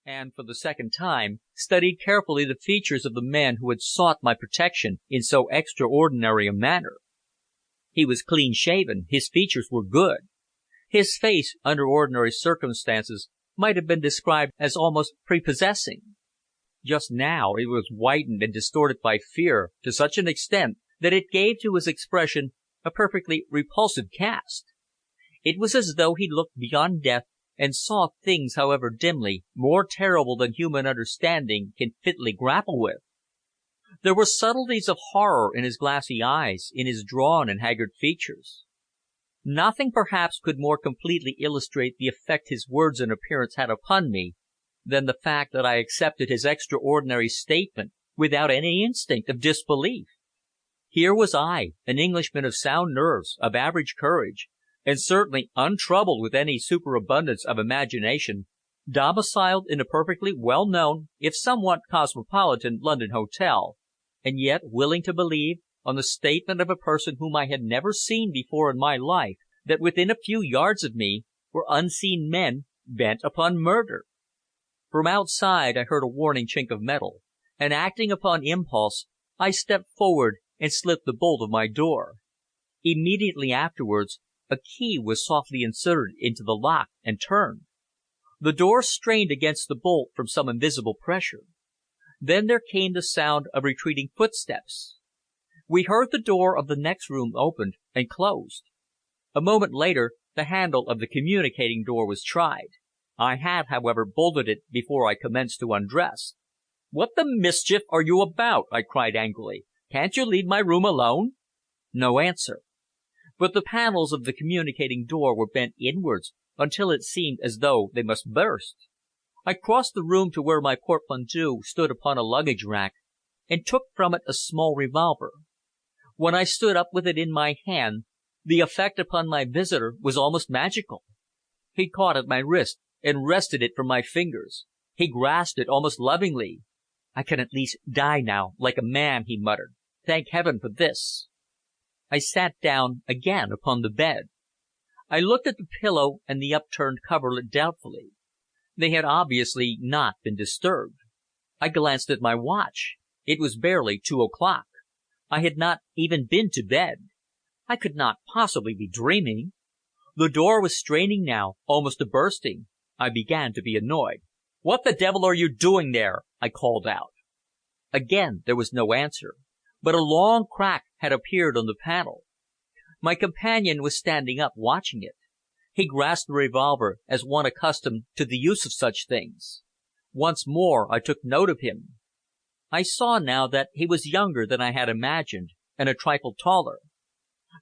and for the second time studied carefully the features of the man who had sought my protection in so extraordinary a manner. He was clean-shaven, his features were good. His face, under ordinary circumstances, might have been described as almost prepossessing. Just now it was whitened and distorted by fear to such an extent that it gave to his expression a perfectly repulsive cast. It was as though he looked beyond death and saw things, however dimly, more terrible than human understanding can fitly grapple with. There were subtleties of horror in his glassy eyes, in his drawn and haggard features. Nothing, perhaps, could more completely illustrate the effect his words and appearance had upon me than the fact that I accepted his extraordinary statement without any instinct of disbelief. Here was I, an Englishman of sound nerves, of average courage, and certainly untroubled with any superabundance of imagination, domiciled in a perfectly well-known, if somewhat cosmopolitan, London hotel, and yet willing to believe, on the statement of a person whom I had never seen before in my life, that within a few yards of me were unseen men bent upon murder. From outside I heard a warning chink of metal, and acting upon impulse, I stepped forward and slipped the bolt of my door. Immediately afterwards a key was softly inserted into the lock and turned. The door strained against the bolt from some invisible pressure. Then there came the sound of retreating footsteps. We heard the door of the next room opened and closed. A moment later the handle of the communicating door was tried. I had, however, bolted it before I commenced to undress. "What the mischief are you about?" I cried angrily. "Can't you leave my room alone?" No answer. But the panels of the communicating door were bent inwards until it seemed as though they must burst. I crossed the room to where my portmanteau stood upon a luggage rack, and took from it a small revolver. When I stood up with it in my hand, the effect upon my visitor was almost magical. He caught at my wrist and wrested it from my fingers. He grasped it almost lovingly. "I can at least die now, like a man," he muttered. "Thank Heaven for this." I sat down again upon the bed. I looked at the pillow and the upturned coverlet doubtfully. They had obviously not been disturbed. I glanced at my watch. It was barely 2 o'clock. I had not even been to bed. I could not possibly be dreaming. The door was straining now, almost to bursting. I began to be annoyed. "What the devil are you doing there?" I called out. Again there was no answer, but a long crack had appeared on the panel. My companion was standing up watching it. He grasped the revolver as one accustomed to the use of such things. Once more I took note of him. I saw now that he was younger than I had imagined, and a trifle taller.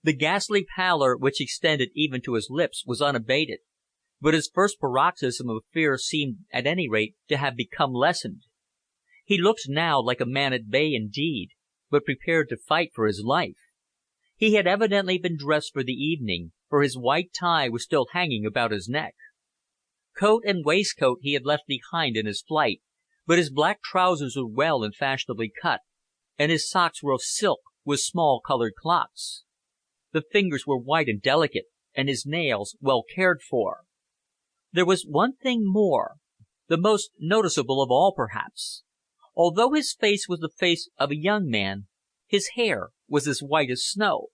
The ghastly pallor which extended even to his lips was unabated, but his first paroxysm of fear seemed at any rate to have become lessened. He looked now like a man at bay indeed, but prepared to fight for his life. He had evidently been dressed for the evening, for his white tie was still hanging about his neck. Coat and waistcoat he had left behind in his flight, but his black trousers were well and fashionably cut, and his socks were of silk with small coloured clocks. The fingers were white and delicate, and his nails well cared for. There was one thing more, the most noticeable of all perhaps. Although his face was the face of a young man, his hair was as white as snow.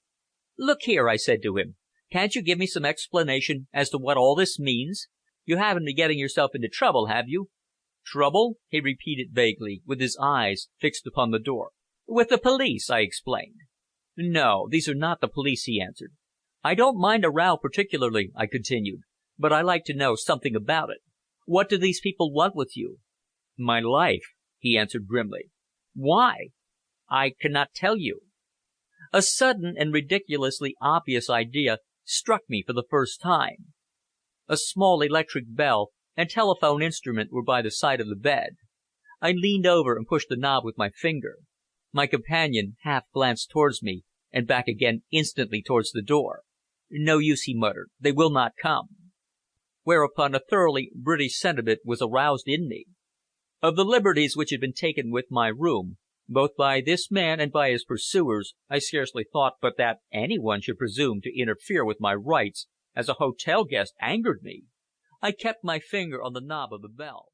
"Look here," I said to him, "can't you give me some explanation as to what all this means? You haven't been getting yourself into trouble, have you?" "Trouble?" he repeated vaguely, with his eyes fixed upon the door. "With the police," I explained. "No, these are not the police," he answered. "I don't mind a row particularly," I continued, "but I like to know something about it. What do these people want with you?" "My life," he answered grimly. "Why?" "I cannot tell you." A sudden and ridiculously obvious idea struck me for the first time. A small electric bell and telephone instrument were by the side of the bed. I leaned over and pushed the knob with my finger. My companion half glanced towards me, and back again instantly towards the door. "No use," he muttered. "They will not come." Whereupon a thoroughly British sentiment was aroused in me. Of the liberties which had been taken with my room, both by this man and by his pursuers, I scarcely thought but that any one should presume to interfere with my rights as a hotel guest angered me. I kept my finger on the knob of the bell.